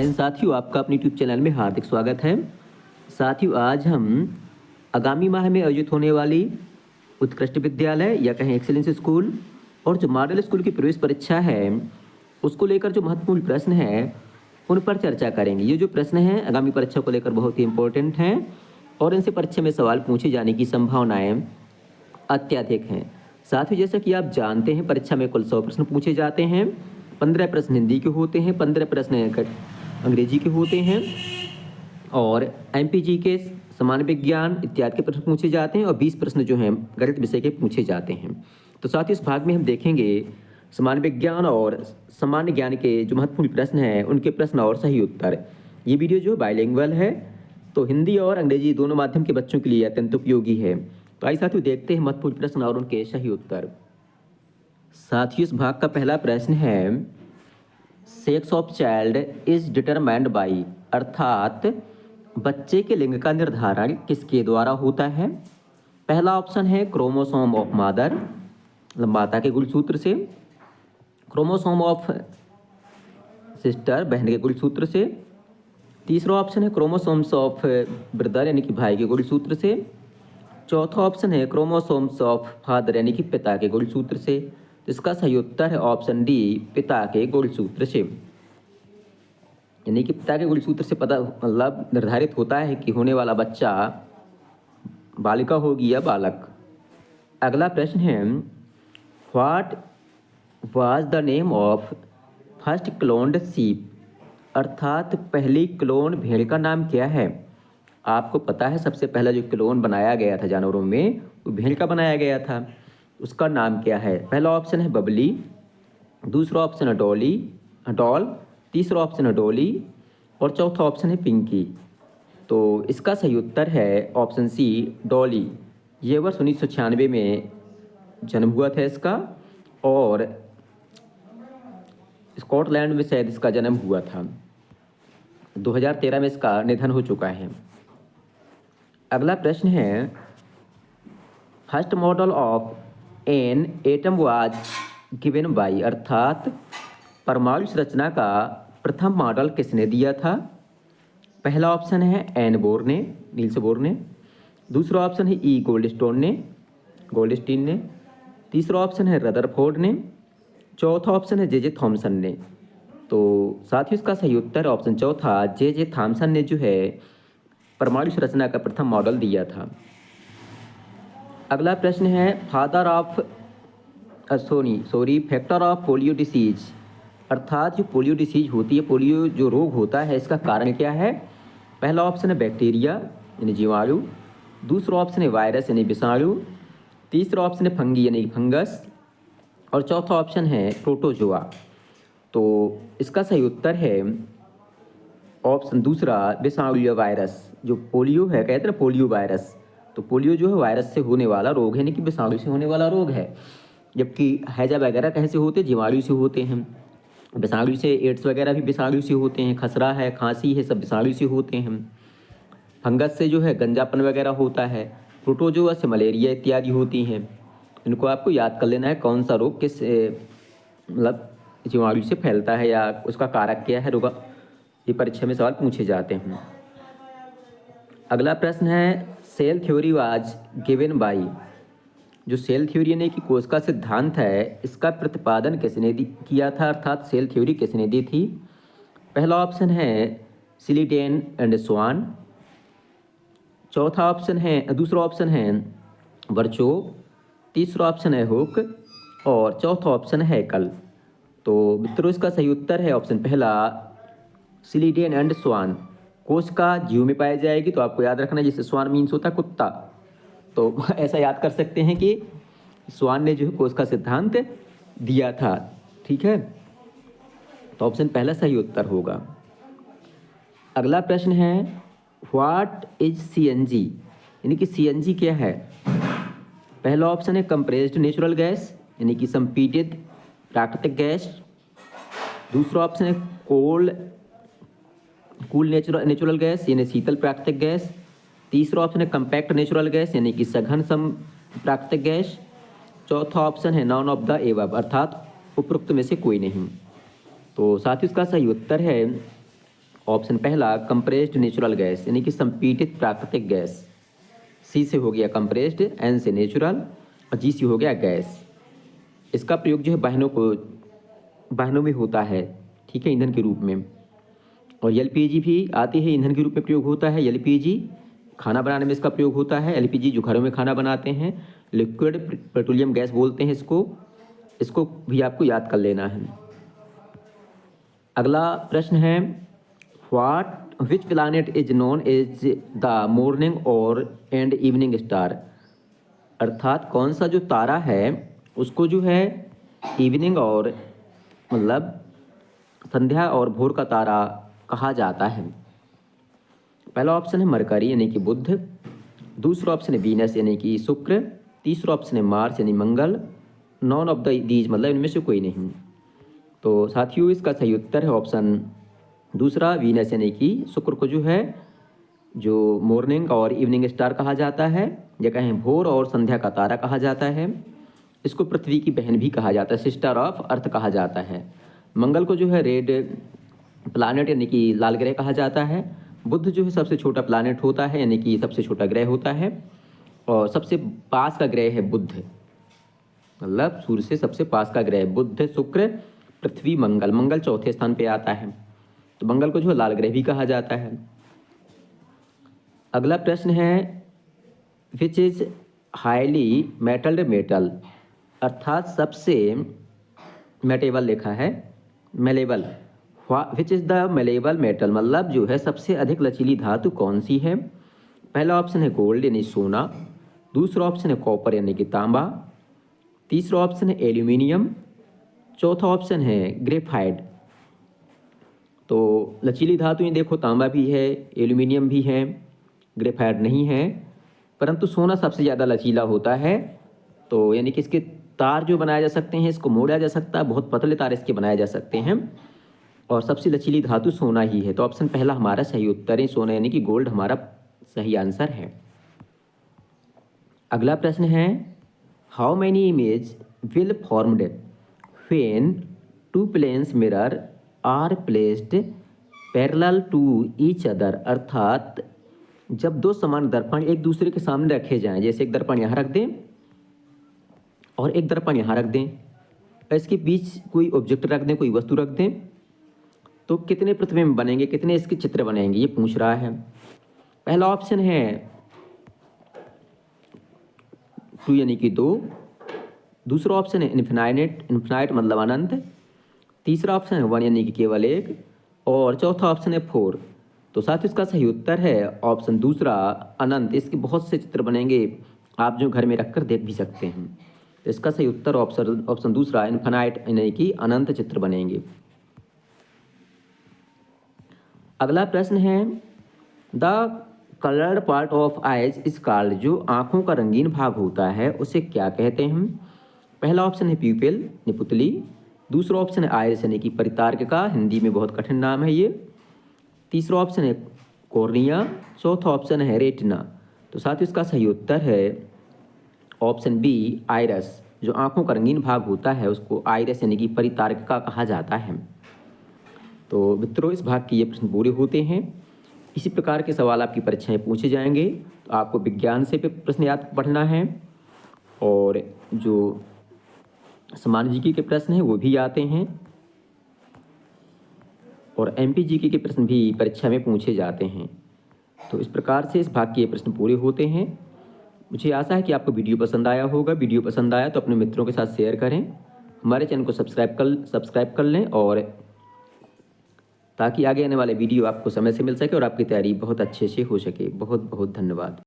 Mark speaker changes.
Speaker 1: जय हिंद साथियों, आपका अपने यूट्यूब चैनल में हार्दिक स्वागत है। साथियों, आज हम आगामी माह में आयोजित होने वाली उत्कृष्ट विद्यालय या कहें एक्सीलेंस स्कूल और जो मॉडल स्कूल की प्रवेश परीक्षा है उसको लेकर जो महत्वपूर्ण प्रश्न है उन पर चर्चा करेंगे। ये जो प्रश्न हैं आगामी परीक्षा को लेकर बहुत ही इंपॉर्टेंट हैं और इनसे परीक्षा में सवाल पूछे जाने की संभावनाएं अत्यधिक हैं। साथ ही जैसा कि आप जानते हैं, परीक्षा में कुल 100 प्रश्न पूछे जाते हैं। 15 प्रश्न हिंदी के होते हैं, 15 प्रश्न अंग्रेजी के होते हैं और एमपीजी के सामान्य विज्ञान इत्यादि के प्रश्न पूछे जाते हैं और 20 प्रश्न जो हैं गणित विषय के पूछे जाते हैं। तो साथ ही इस भाग में हम देखेंगे सामान्य विज्ञान और सामान्य ज्ञान के जो महत्वपूर्ण प्रश्न हैं उनके प्रश्न और सही उत्तर। ये वीडियो जो बाइलिंगुअल है, तो हिंदी और अंग्रेजी दोनों माध्यम के बच्चों के लिए अत्यंत उपयोगी है। तो आइए साथियों देखते हैं महत्वपूर्ण प्रश्न और उनके सही उत्तर। साथियों, इस भाग का पहला प्रश्न है, sex of child is determined by, अर्थात बच्चे के लिंग का निर्धारण किसके द्वारा होता है। पहला ऑप्शन है क्रोमोसोम ऑफ मदर, माता के गुणसूत्र से। क्रोमोसोम ऑफ सिस्टर, बहन के गुणसूत्र से। तीसरा ऑप्शन है क्रोमोसोम्स ऑफ ब्रदर यानी कि भाई के गुणसूत्र से। चौथा ऑप्शन है क्रोमोसोम्स ऑफ फादर यानी कि पिता के गुणसूत्र से। इसका सही उत्तर है ऑप्शन डी, पिता के गुणसूत्र से। यानी कि पिता के गुणसूत्र से पता मतलब निर्धारित होता है कि होने वाला बच्चा बालिका होगी या बालक। अगला प्रश्न है, what was the name of first cloned sheep, अर्थात पहली क्लोन भेड़ का नाम क्या है। आपको पता है सबसे पहला जो क्लोन बनाया गया था जानवरों में वो भेड़ का बनाया गया था, उसका नाम क्या है। पहला ऑप्शन है बबली, दूसरा ऑप्शन है डॉल, तीसरा ऑप्शन है डॉली और चौथा ऑप्शन है पिंकी। तो इसका सही उत्तर है ऑप्शन सी, डॉली। ये वर्ष 1996 में जन्म हुआ था इसका और स्कॉटलैंड में शायद इसका जन्म हुआ था। 2013 में इसका निधन हो चुका है। अगला प्रश्न है, first model of an atom was given by, अर्थात परमाणु संरचना का प्रथम मॉडल किसने दिया था। पहला ऑप्शन है एन बोर्ने, नील्स बोर्ने। दूसरा ऑप्शन है ई गोल्डस्टीन ने। तीसरा ऑप्शन है रदरफोर्ड ने। चौथा ऑप्शन है जे थॉमसन ने। तो साथ ही इसका सही उत्तर ऑप्शन चौथा, जे थॉमसन ने जो है परमाणु संरचना का प्रथम मॉडल दिया था। अगला प्रश्न है, father of factor of polio disease, अर्थात जो पोलियो डिसीज होती है, पोलियो जो रोग होता है, इसका कारण क्या है। पहला ऑप्शन है बैक्टीरिया यानी जीवाणु। दूसरा ऑप्शन है वायरस यानी विषाणु। तीसरा ऑप्शन है फंगी यानी फंगस और चौथा ऑप्शन है प्रोटोजोआ। तो इसका सही उत्तर है ऑप्शन दूसरा, विषाणु या वायरस। जो पोलियो है, कहते हैं ना पोलियो वायरस, तो पोलियो जो है वायरस से होने वाला रोग है यानी कि विषाणु से होने वाला रोग है। जबकि हैजा वगैरह कैसे होते हैं, जीवाणु से होते हैं। विषाणु से एड्स वगैरह भी विषाणु से होते हैं, खसरा है, खांसी है, सब विषाणु से होते हैं। फंगस से जो है गंजापन वगैरह होता है। प्रोटोजोआ से मलेरिया इत्यादि होती हैं। इनको आपको याद कर लेना है कौन सा रोग किस मतलब जीवाणु से फैलता है या उसका कारक क्या है रोग, ये परीक्षा में सवाल पूछे जाते हैं। अगला प्रश्न है, cell theory was given by, जो सेल थ्योरी यानी कि कोश का सिद्धांत है, इसका प्रतिपादन किसने किया था, अर्थात सेल थ्योरी किसने दी थी। पहला ऑप्शन है सिलीडेन एंड स्वान। दूसरा ऑप्शन है बर्चो। तीसरा ऑप्शन है हुक और चौथा ऑप्शन है कल। तो मित्रों, इसका सही उत्तर है ऑप्शन पहला, सिलीडेन एंड स्वान। कोशिका जीव में पाई जाएगी, तो आपको याद रखना जैसे स्वान मीन्स होता है कुत्ता, तो ऐसा याद कर सकते हैं कि स्वान ने जो है कोश का सिद्धांत दिया था। ठीक है, तो ऑप्शन पहला सही उत्तर होगा। अगला प्रश्न है, व्हाट इज सीएनजी, यानी कि सीएनजी क्या है। पहला ऑप्शन है कंप्रेस्ड नेचुरल गैस यानी कि संपीडित प्राकृतिक गैस। दूसरा ऑप्शन है कूल नेचुरल गैस यानी शीतल प्राकृतिक गैस। तीसरा ऑप्शन है कंपैक्ट नेचुरल गैस यानी कि सघन सम प्राकृतिक गैस। चौथा ऑप्शन है नॉन ऑफ द एबव, अर्थात उपरोक्त में से कोई नहीं। तो साथ ही इसका सही उत्तर है ऑप्शन पहला कंप्रेस्ड नेचुरल गैस यानी कि संपीड़ित प्राकृतिक गैस। सी से हो गया कंप्रेस्ड, एन से नेचुरल और जी से हो गया गैस। इसका प्रयोग जो है वाहनों में होता है, ठीक है, ईंधन के रूप में। और एलपीजी भी आती है, ईंधन के रूप में प्रयोग होता है। एलपीजी खाना बनाने में इसका प्रयोग होता है। एलपीजी जो घरों में खाना बनाते हैं, लिक्विड पेट्रोलियम गैस बोलते हैं इसको भी आपको याद कर लेना है। अगला प्रश्न है which planet is known as the morning और एंड इवनिंग स्टार। अर्थात कौन सा जो तारा है उसको जो है इवनिंग और मतलब संध्या और भोर का तारा कहा जाता है। पहला ऑप्शन है मरकरी यानी कि बुध, दूसरा ऑप्शन है वीनस यानी कि शुक्र, तीसरा ऑप्शन है मार्स यानी मंगल, नॉन ऑफ दीज मतलब इनमें से कोई नहीं। तो साथियों इसका सही उत्तर है ऑप्शन दूसरा, वीनस यानी कि शुक्र को जो है जो मॉर्निंग और इवनिंग स्टार कहा जाता है, या कहें भोर और संध्या का तारा कहा जाता है। इसको पृथ्वी की बहन भी कहा जाता है, सिस्टर ऑफ अर्थ कहा जाता है। मंगल को जो है रेड प्लानेट यानी कि लाल ग्रह कहा जाता है। बुध जो है सबसे छोटा प्लानेट होता है यानी कि सबसे छोटा ग्रह होता है। और सबसे पास का ग्रह है बुध, मतलब सूर्य से सबसे पास का ग्रह बुध, शुक्र, पृथ्वी, मंगल। मंगल चौथे स्थान पे आता है, तो मंगल को जो है लाल ग्रह भी कहा जाता है। अगला प्रश्न है which is highly metalled metal, अर्थात सबसे मेटेबल लिखा है malleable. Which is the malleable metal मतलब जो है सबसे अधिक लचीली धातु कौन सी है। पहला ऑप्शन है गोल्ड यानी सोना, दूसरा ऑप्शन है कॉपर यानी कि तांबा, तीसरा ऑप्शन है एल्यूमिनियम, चौथा ऑप्शन है ग्रेफाइट। तो लचीली धातुएं देखो तांबा भी है, एल्यूमिनियम भी है, ग्रेफाइट नहीं है, परंतु सोना सबसे ज़्यादा लचीला होता है। तो यानी कि इसके तार जो बनाए जा सकते हैं, इसको मोड़ा जा सकता है, बहुत पतले तार इसके बनाए जा सकते हैं, और सबसे लचीली धातु सोना ही है। तो ऑप्शन पहला हमारा सही उत्तर है, सोना यानी कि गोल्ड हमारा सही आंसर है। अगला प्रश्न है how many image will formed when two planes mirror are placed parallel to each other, अर्थात जब दो समान दर्पण एक दूसरे के सामने रखे जाएं, जैसे एक दर्पण यहाँ रख दें और एक दर्पण यहाँ रख दें, इसके बीच कोई ऑब्जेक्ट रख दें, कोई वस्तु रख दें, तो कितने प्रतिबिंब बनेंगे, कितने इसके चित्र बनेंगे, ये पूछ रहा है। पहला ऑप्शन है 2 यानी कि 2, दूसरा ऑप्शन है इन्फिनाइट मतलब अनंत, तीसरा ऑप्शन है 1 यानी कि केवल 1, और चौथा ऑप्शन है 4। तो साथ ही इसका सही उत्तर है ऑप्शन दूसरा अनंत। इसके बहुत से चित्र बनेंगे, आप जो घर में रखकर देख भी सकते हैं। तो इसका सही उत्तर ऑप्शन दूसरा इन्फिनाइट यानी कि अनंत चित्र बनेंगे। अगला प्रश्न है the coloured part of eyes is called, जो आँखों का रंगीन भाग होता है उसे क्या कहते हैं। पहला ऑप्शन है प्यूपिल यानी पुतली, दूसरा ऑप्शन है आइरिस यानी कि परितार्किका, हिंदी में बहुत कठिन नाम है ये, तीसरा ऑप्शन है कॉर्निया, चौथा ऑप्शन है रेटिना। तो साथ ही इसका सही उत्तर है ऑप्शन बी आइरस। जो आँखों का रंगीन भाग होता है उसको आइरस यानी कि परितार्किका कहा जाता है। तो मित्रों इस भाग के ये प्रश्न पूरे होते हैं। इसी प्रकार के सवाल आपकी परीक्षाएं पूछे जाएंगे, तो आपको विज्ञान से प्रश्न याद पढ़ना है, और जो सामान्य जीके के प्रश्न हैं वो भी आते हैं, और एमपी जीके के प्रश्न भी परीक्षा में पूछे जाते हैं। तो इस प्रकार से इस भाग के ये प्रश्न पूरे होते हैं। मुझे आशा है कि आपको वीडियो पसंद आया होगा। वीडियो पसंद आया तो अपने मित्रों के साथ शेयर करें, हमारे चैनल को सब्सक्राइब कर लें, और ताकि आगे आने वाले वीडियो आपको समय से मिल सके और आपकी तैयारी बहुत अच्छे से हो सके। बहुत बहुत धन्यवाद।